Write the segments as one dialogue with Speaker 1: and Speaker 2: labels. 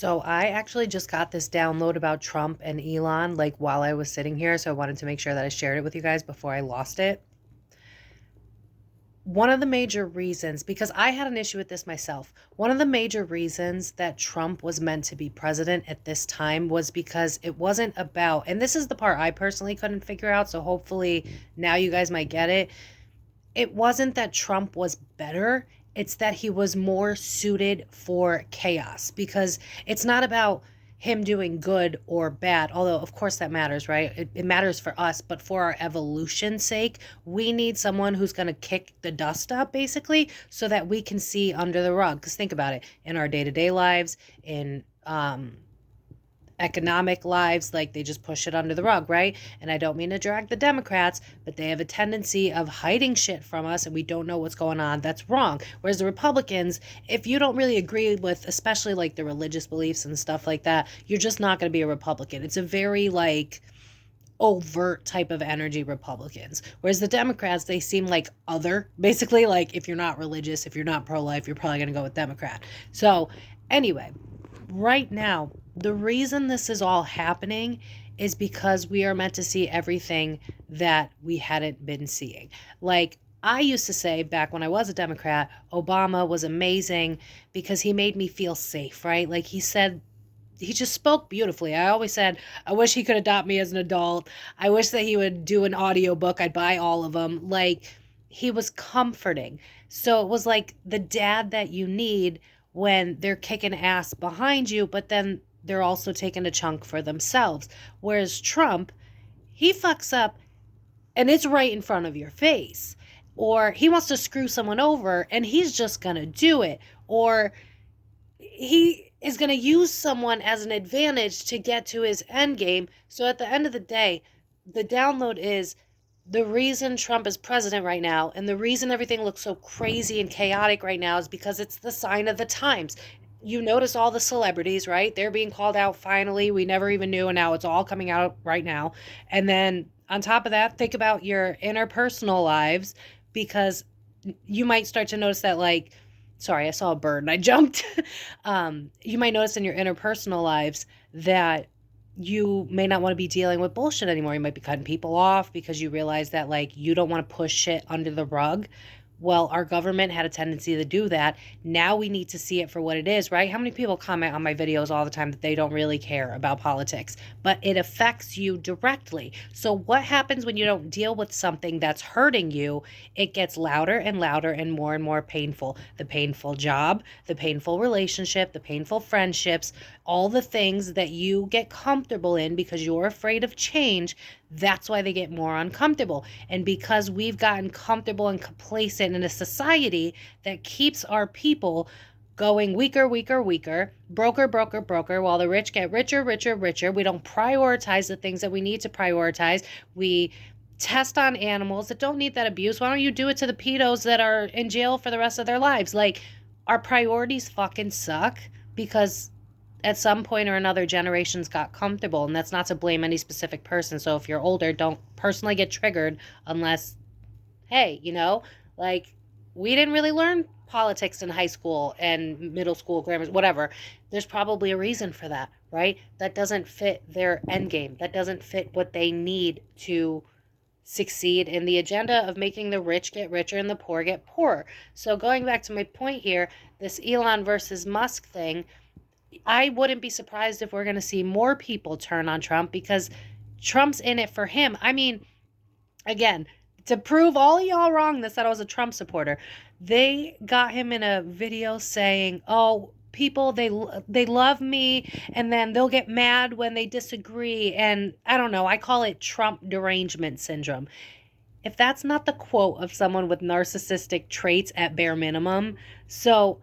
Speaker 1: So I actually just got this download about Trump and Elon like while I was sitting here, so I wanted to make sure that I shared it with you guys before I lost it. One of the major reasons, because I had an issue with this myself, one of the major reasons that Trump was meant to be president at this time was because it wasn't about, and this is the part I personally couldn't figure out, so hopefully now you guys might get it. It wasn't that Trump was better, it's that he was more suited for chaos, because it's not about him doing good or bad, although of course that matters, right? It matters for us, but for our evolution's sake, we need someone who's going to kick the dust up basically so that we can see under the rug. Because think about it, in our day-to-day lives, in economic lives, like they just push it under the rug, right? And I don't mean to drag the Democrats, but they have a tendency of hiding shit from us and we don't know what's going on. That's wrong. Whereas the Republicans, if you don't really agree with especially like the religious beliefs and stuff like that, you're just not going to be a Republican. It's a very like overt type of energy, Republicans. Whereas the Democrats, they seem like other, basically, like if you're not religious, if you're not pro-life, you're probably going to go with Democrat. So anyway, right now, the reason this is all happening is because we are meant to see everything that we hadn't been seeing. Like I used to say back when I was a Democrat, Obama was amazing because he made me feel safe, right? Like he said, he just spoke beautifully. I always said, I wish he could adopt me as an adult. I wish that he would do an audiobook. I'd buy all of them. Like he was comforting. So it was like the dad that you need when they're kicking ass behind you, but then they're also taking a chunk for themselves. Whereas Trump, he fucks up and it's right in front of your face. Or he wants to screw someone over and he's just going to do it. Or he is going to use someone as an advantage to get to his end game. So at the end of the day, the download is the reason Trump is president right now and the reason everything looks so crazy and chaotic right now is because it's the sign of the times. You notice all the celebrities, right? They're being called out finally. We never even knew, and now it's all coming out right now. And then on top of that, think about your interpersonal lives, because you might start to notice that, like, sorry, I saw a bird and I jumped. You might notice in your interpersonal lives that you may not want to be dealing with bullshit anymore. You might be cutting people off because you realize that, like, you don't want to push shit under the rug. Well, our government had a tendency to do that. Now we need to see it for what it is, right? How many people comment on my videos all the time that they don't really care about politics, but it affects you directly. So what happens when you don't deal with something that's hurting you? It gets louder and louder and more painful. The painful job, the painful relationship, the painful friendships, all the things that you get comfortable in because you're afraid of change. That's why they get more uncomfortable. And because we've gotten comfortable and complacent in a society that keeps our people going weaker, broker, while the rich get richer. We don't prioritize the things that we need to prioritize. We test on animals that don't need that abuse. Why don't you do it to the pedos that are in jail for the rest of their lives? Like, our priorities fucking suck because at some point or another, generations got comfortable, and that's not to blame any specific person. So if you're older, don't personally get triggered unless, hey, like, we didn't really learn politics in high school and middle school, grammar, whatever. There's probably a reason for that, right? That doesn't fit their end game. That doesn't fit what they need to succeed in the agenda of making the rich get richer and the poor get poorer. So going back to my point here, this Elon versus Musk thing, I wouldn't be surprised if we're going to see more people turn on Trump because Trump's in it for him. I mean, again, to prove all y'all wrong that said I was a Trump supporter, they got him in a video saying, oh, people, they love me, and then they'll get mad when they disagree. And I don't know, I call it Trump derangement syndrome. If that's not the quote of someone with narcissistic traits at bare minimum. So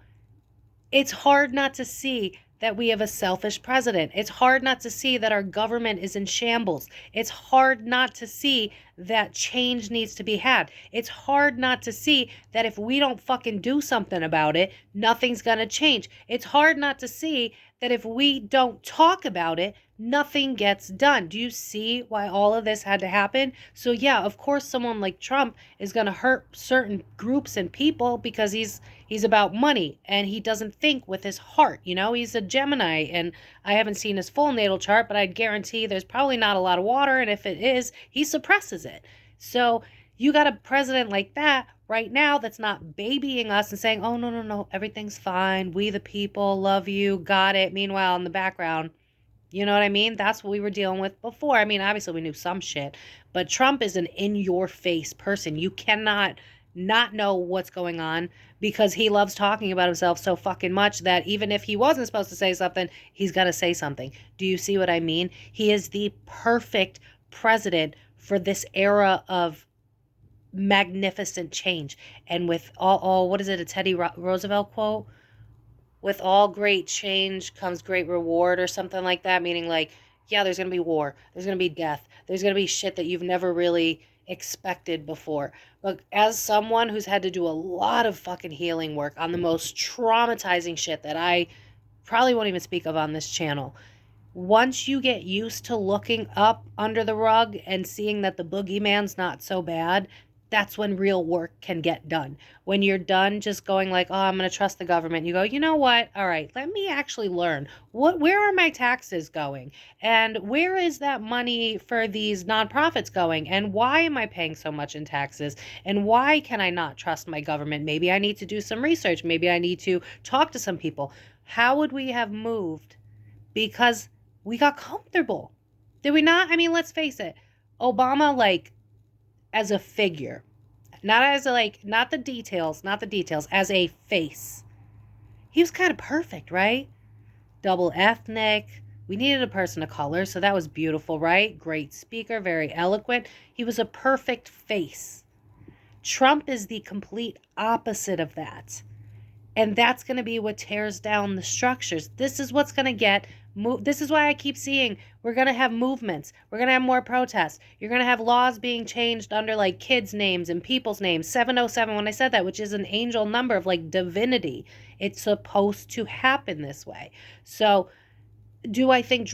Speaker 1: it's hard not to see that we have a selfish president. It's hard not to see that our government is in shambles. It's hard not to see that change needs to be had. It's hard not to see that if we don't fucking do something about it, nothing's gonna change. It's hard not to see that if we don't talk about it, nothing gets done. Do you see why all of this had to happen? So yeah, of course someone like Trump is gonna hurt certain groups and people because he's He's about money, and he doesn't think with his heart. You know, he's a Gemini, and I haven't seen his full natal chart, but I'd guarantee there's probably not a lot of water, and if it is, he suppresses it. So you got a president like that right now that's not babying us and saying, oh, no, no, no, everything's fine. We the people love you, got it. Meanwhile, in the background, you know what I mean? That's what we were dealing with before. I mean, obviously we knew some shit, but Trump is an in-your-face person. You cannot not know what's going on because he loves talking about himself so fucking much that even if he wasn't supposed to say something, he's got to say something. Do you see what I mean? He is the perfect president for this era of magnificent change. And with all what is it, a Teddy Roosevelt quote? With all great change comes great reward, or something like that, meaning like, yeah, there's going to be war, there's going to be death, there's going to be shit that you've never really expected before. But as someone who's had to do a lot of fucking healing work on the most traumatizing shit that I probably won't even speak of on this channel, once you get used to looking up under the rug and seeing that the boogeyman's not so bad, that's when real work can get done. When you're done just going like, oh, I'm going to trust the government, you go, you know what? All right, let me actually learn. Where are my taxes going? And where is that money for these nonprofits going? And why am I paying so much in taxes? And why can I not trust my government? Maybe I need to do some research. Maybe I need to talk to some people. How would we have moved? Because we got comfortable. Did we not? I mean, let's face it. Obama, like, as a figure, not as a, like, not the details, as a face, he was kind of perfect, right? Double ethnic. We needed a person of color, so that was beautiful, right? Great speaker, very eloquent. He was a perfect face. Trump is the complete opposite of that. And that's going to be what tears down the structures. This is what's going to get this is why I keep seeing we're going to have movements. We're going to have more protests. You're going to have laws being changed under like kids' names and people's names. 707, when I said that, which is an angel number of like divinity. It's supposed to happen this way. So do I think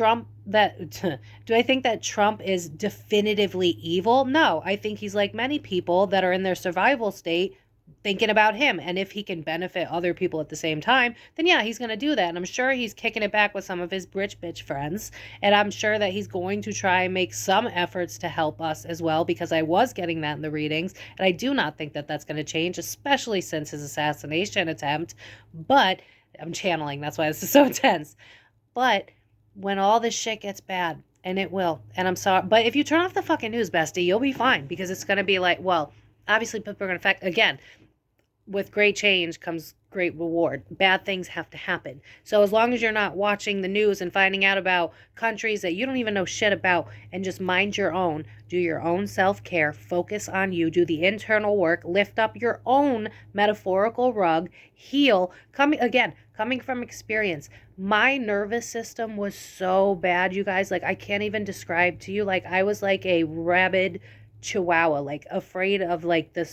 Speaker 1: that Trump is definitively evil? No, I think he's like many people that are in their survival state thinking about him. And if he can benefit other people at the same time, then yeah, he's going to do that. And I'm sure he's kicking it back with some of his rich bitch friends. And I'm sure that he's going to try and make some efforts to help us as well, because I was getting that in the readings. And I do not think that that's going to change, especially since his assassination attempt. But I'm channeling. That's why this is so intense. But when all this shit gets bad, and it will, and I'm sorry, but if you turn off the fucking news, bestie, you'll be fine, because it's going to be like, well, obviously people are going to affect, again, with great change comes great reward. Bad things have to happen. So as long as you're not watching the news and finding out about countries that you don't even know shit about, and just mind your own, do your own self-care, focus on you, do the internal work, lift up your own metaphorical rug, heal. Coming from experience, my nervous system was so bad, you guys, like I can't even describe to you. Like I was like a rabid chihuahua, like afraid of like the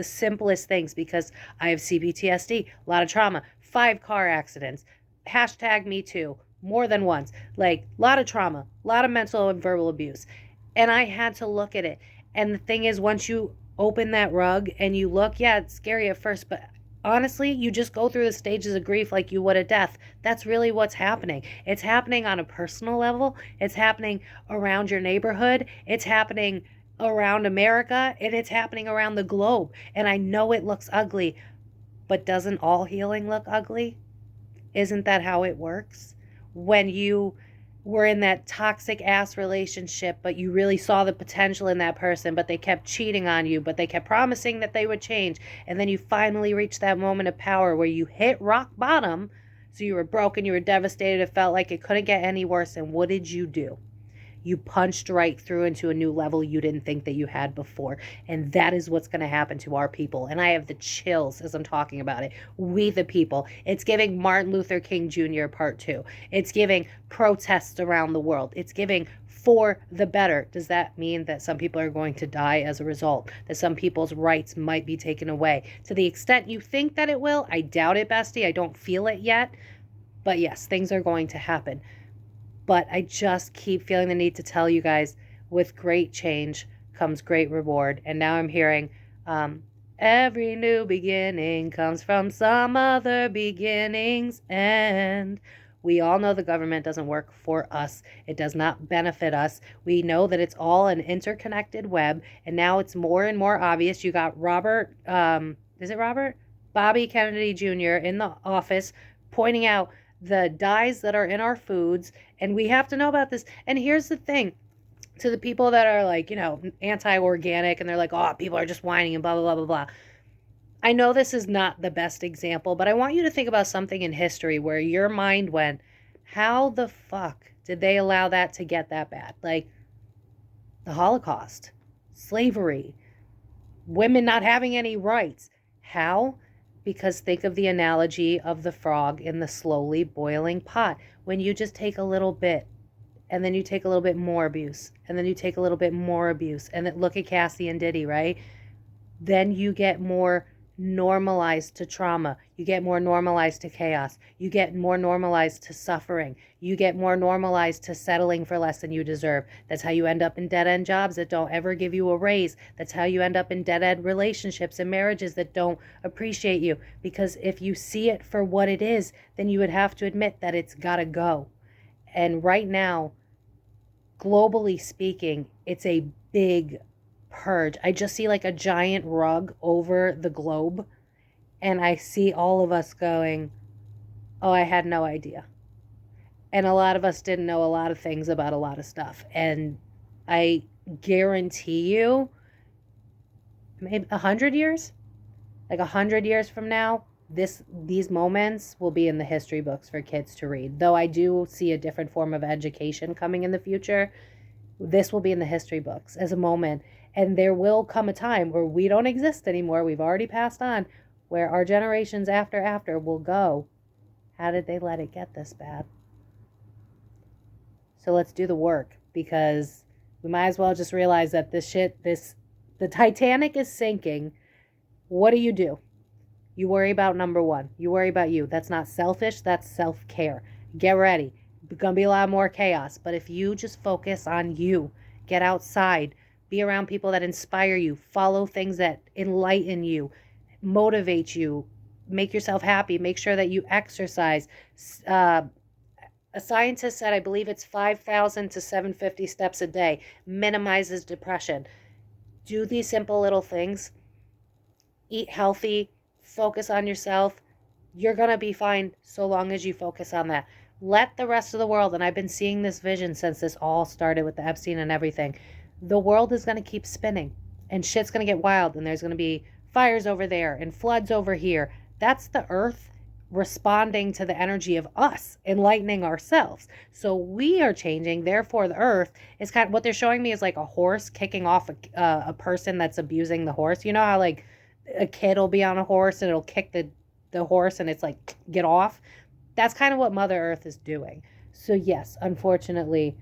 Speaker 1: simplest things, because I have CPTSD, a lot of trauma, 5 car accidents, #MeToo, more than once, like a lot of trauma, a lot of mental and verbal abuse. And I had to look at it. And the thing is, once you open that rug and you look, yeah, it's scary at first, but honestly, you just go through the stages of grief like you would a death. That's really what's happening. It's happening on a personal level. It's happening around your neighborhood. It's happening around America, and it's happening around the globe. And I know it looks ugly, but doesn't all healing look ugly? Isn't that how it works? When you were in that toxic ass relationship, but you really saw the potential in that person, but they kept cheating on you, but they kept promising that they would change, and then you finally reached that moment of power where you hit rock bottom, so you were broken, you were devastated, it felt like it couldn't get any worse, and what did you do? You punched right through into a new level you didn't think that you had before. And that is what's going to happen to our people. And I have the chills as I'm talking about it. We the people. It's giving Martin Luther King Jr. Part 2. It's giving protests around the world. It's giving for the better. Does that mean that some people are going to die as a result? That some people's rights might be taken away? To the extent you think that it will, I doubt it, bestie. I don't feel it yet. But yes, things are going to happen. But I just keep feeling the need to tell you guys, with great change comes great reward. And now I'm hearing Every new beginning comes from some other beginning's end. We all know the government doesn't work for us. It does not benefit us. We know that it's all an interconnected web, and now it's more and more obvious. You got Robert, is it Robert? Bobby Kennedy Jr. in the office pointing out the dyes that are in our foods, and we have to know about this. And here's the thing. To the people that are like, anti-organic, and they're like, oh, people are just whining and blah, blah, blah, blah, blah. I know this is not the best example, but I want you to think about something in history where your mind went, how the fuck did they allow that to get that bad? Like the Holocaust, slavery, women not having any rights. How? Because think of the analogy of the frog in the slowly boiling pot. When you just take a little bit, and then you take a little bit more abuse, and then you take a little bit more abuse, and then look at Cassie and Diddy, right? Then you get more normalized to trauma. You get more normalized to chaos. You get more normalized to suffering. You get more normalized to settling for less than you deserve. That's how you end up in dead-end jobs that don't ever give you a raise. That's how you end up in dead-end relationships and marriages that don't appreciate you. Because if you see it for what it is, then you would have to admit that it's gotta go. And right now, globally speaking, it's a big purge. I just see like a giant rug over the globe, and I see all of us going, oh, I had no idea. And a lot of us didn't know a lot of things about a lot of stuff. And I guarantee you, maybe 100 years, like 100 years from now, these moments will be in the history books for kids to read. Though I do see a different form of education coming in the future, this will be in the history books as a moment. And there will come a time where we don't exist anymore. We've already passed on, where our generations after will go, how did they let it get this bad? So let's do the work, because we might as well just realize that the Titanic is sinking. What do? You worry about number one. You worry about you. That's not selfish. That's self-care. Get ready. It's going to be a lot more chaos. But if you just focus on you, get outside, be around people that inspire you, follow things that enlighten you, motivate you, make yourself happy, make sure that you exercise. A scientist said, I believe it's 5,000 to 750 steps a day, minimizes depression. Do these simple little things. Eat healthy. Focus on yourself. You're going to be fine so long as you focus on that. Let the rest of the world, and I've been seeing this vision since this all started with the Epstein and everything, the world is going to keep spinning, and shit's going to get wild, and there's going to be fires over there and floods over here. That's the earth responding to the energy of us, enlightening ourselves. So we are changing, therefore the earth is kind of, what they're showing me is like a horse kicking off a person that's abusing the horse. You know how like a kid will be on a horse and it'll kick the horse and it's like, get off. That's kind of what Mother Earth is doing. So yes, unfortunately,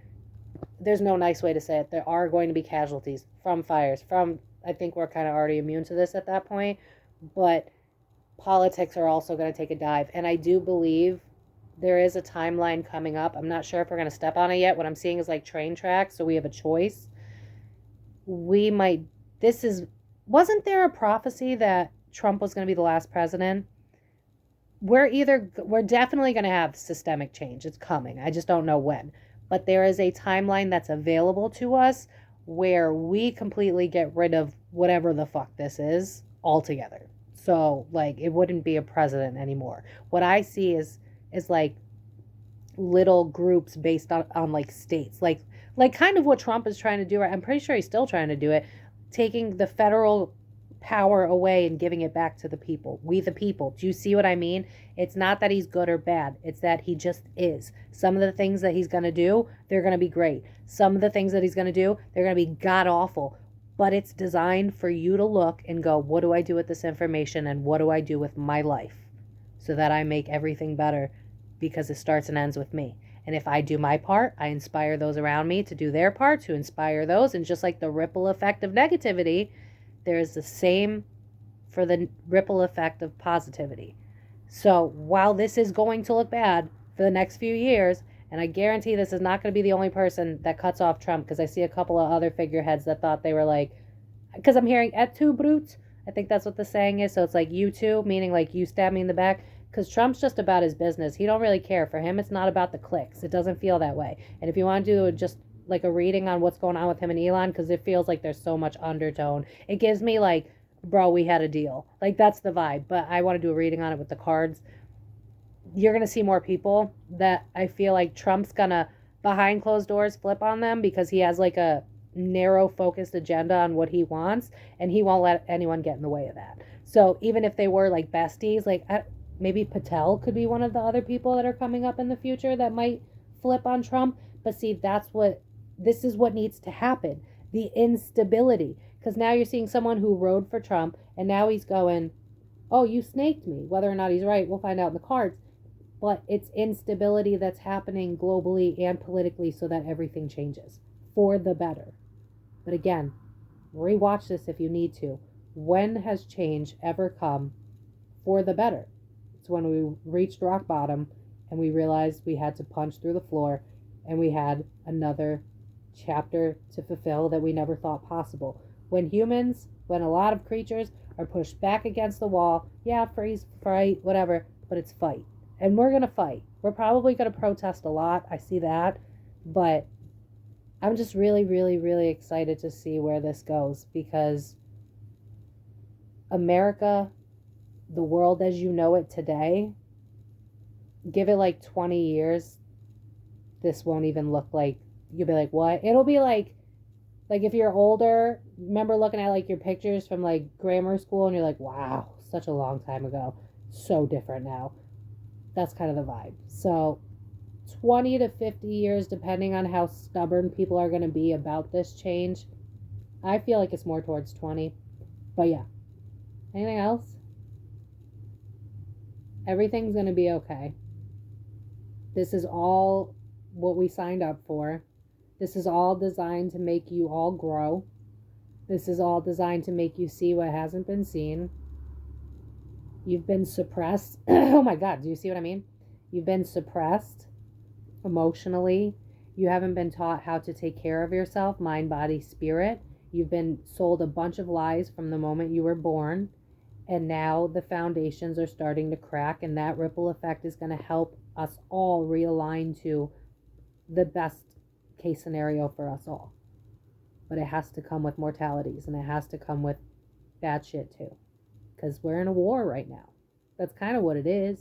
Speaker 1: there's no nice way to say it. There are going to be casualties from fires, I think we're kind of already immune to this at that point, but politics are also going to take a dive. And I do believe there is a timeline coming up. I'm not sure if we're going to step on it yet. What I'm seeing is like train tracks, so we have a choice. Wasn't there a prophecy that Trump was going to be the last president? We're definitely going to have systemic change. It's coming. I just don't know when. But there is a timeline that's available to us where we completely get rid of whatever the fuck this is altogether. So, like, it wouldn't be a president anymore. What I see is like little groups based on like states. Like kind of what Trump is trying to do. I'm pretty sure he's still trying to do it. Taking the federal power away and giving it back to the people. We the people. Do you see what I mean? It's not that he's good or bad. It's that he just is. Some of the things that he's going to do, they're going to be great. Some of the things that he's going to do, they're going to be god awful. But it's designed for you to look and go, what do I do with this information and what do I do with my life so that I make everything better, because it starts and ends with me. And if I do my part, I inspire those around me to do their part, to inspire those. And just like the ripple effect of negativity, there is the same for the ripple effect of positivity. So while this is going to look bad for the next few years, and I guarantee this is not going to be the only person that cuts off Trump, because I see a couple of other figureheads that thought they were like, because I'm hearing et tu, brute, I think that's what the saying is. So it's like you too, meaning like you stab me in the back. Because Trump's just about his business. He don't really care. For him, it's not about the clicks. It doesn't feel that way. And if you want to do just like a reading on what's going on with him and Elon, because it feels like there's so much undertone, it gives me like, bro, we had a deal. Like that's the vibe. But I want to do a reading on it with the cards. You're going to see more people that I feel like Trump's going to, behind closed doors, flip on them because he has like a narrow focused agenda on what he wants, and he won't let anyone get in the way of that. So even if they were like besties, like maybe Patel could be one of the other people that are coming up in the future that might flip on Trump. But see, this is what needs to happen. The instability. Because now you're seeing someone who rode for Trump, and now he's going, oh, you snaked me. Whether or not he's right, we'll find out in the cards. But it's instability that's happening globally and politically so that everything changes for the better. But again, rewatch this if you need to. When has change ever come for the better? It's when we reached rock bottom and we realized we had to punch through the floor and we had another chapter to fulfill that we never thought possible. When a lot of creatures are pushed back against the wall, yeah, freeze, fight, whatever, but it's fight. And we're going to fight. We're probably going to protest a lot. I see that. But I'm just really, really, really excited to see where this goes, because America, the world as you know it today, give it like 20 years, this won't even look like, you'll be like, what? It'll be like if you're older, remember looking at like your pictures from like grammar school and you're like, wow, such a long time ago. So different now. That's kind of the vibe. So 20 to 50 years, depending on how stubborn people are going to be about this change. I feel like it's more towards 20. But yeah. Anything else? Everything's going to be okay. This is all what we signed up for. This is all designed to make you all grow. This is all designed to make you see what hasn't been seen. You've been suppressed. Oh my God, do you see what I mean? You've been suppressed emotionally. You haven't been taught how to take care of yourself, mind, body, spirit. You've been sold a bunch of lies from the moment you were born. And now the foundations are starting to crack, and that ripple effect is going to help us all realign to the best case scenario for us all. But it has to come with mortalities, and it has to come with bad shit too. Because we're in a war right now. That's kind of what it is.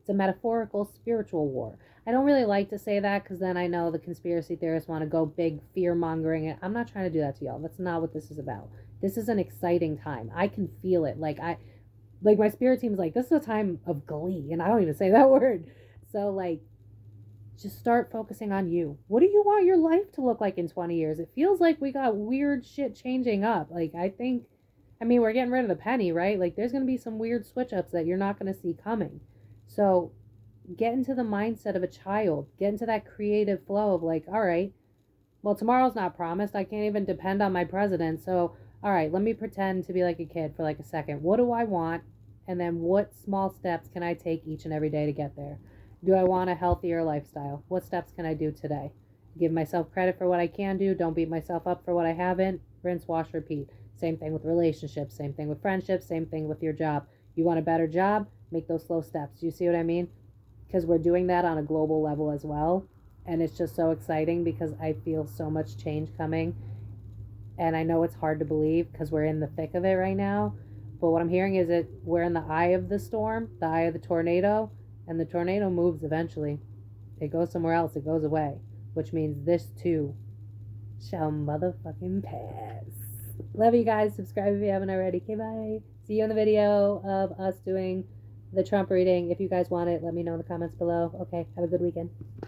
Speaker 1: It's a metaphorical spiritual war. I don't really like to say that because then I know the conspiracy theorists want to go big fear-mongering. I'm not trying to do that to y'all. That's not what this is about. This is an exciting time. I can feel it. Like my spirit team is like, this is a time of glee. And I don't even say that word. So like, just start focusing on you. What do you want your life to look like in 20 years? It feels like we got weird shit changing up. Like we're getting rid of the penny, right? Like there's going to be some weird switch ups that you're not going to see coming. So get into the mindset of a child. Get into that creative flow of like, all right, well, tomorrow's not promised. I can't even depend on my president. So, all right, let me pretend to be like a kid for like a second. What do I want? And then what small steps can I take each and every day to get there? Do I want a healthier lifestyle? What steps can I do today? Give myself credit for what I can do. Don't beat myself up for what I haven't. Rinse, wash, repeat. Same thing with relationships. Same thing with friendships. Same thing with your job. You want a better job? Make those slow steps. Do you see what I mean? Because we're doing that on a global level as well. And it's just so exciting because I feel so much change coming. And I know it's hard to believe because we're in the thick of it right now. But what I'm hearing is that we're in the eye of the storm, the eye of the tornado. And the tornado moves eventually. It goes somewhere else. It goes away. Which means this too shall motherfucking pass. Love you guys. Subscribe if you haven't already. Okay, bye. See you in the video of us doing the Trump reading. If you guys want it, let me know in the comments below. Okay, have a good weekend.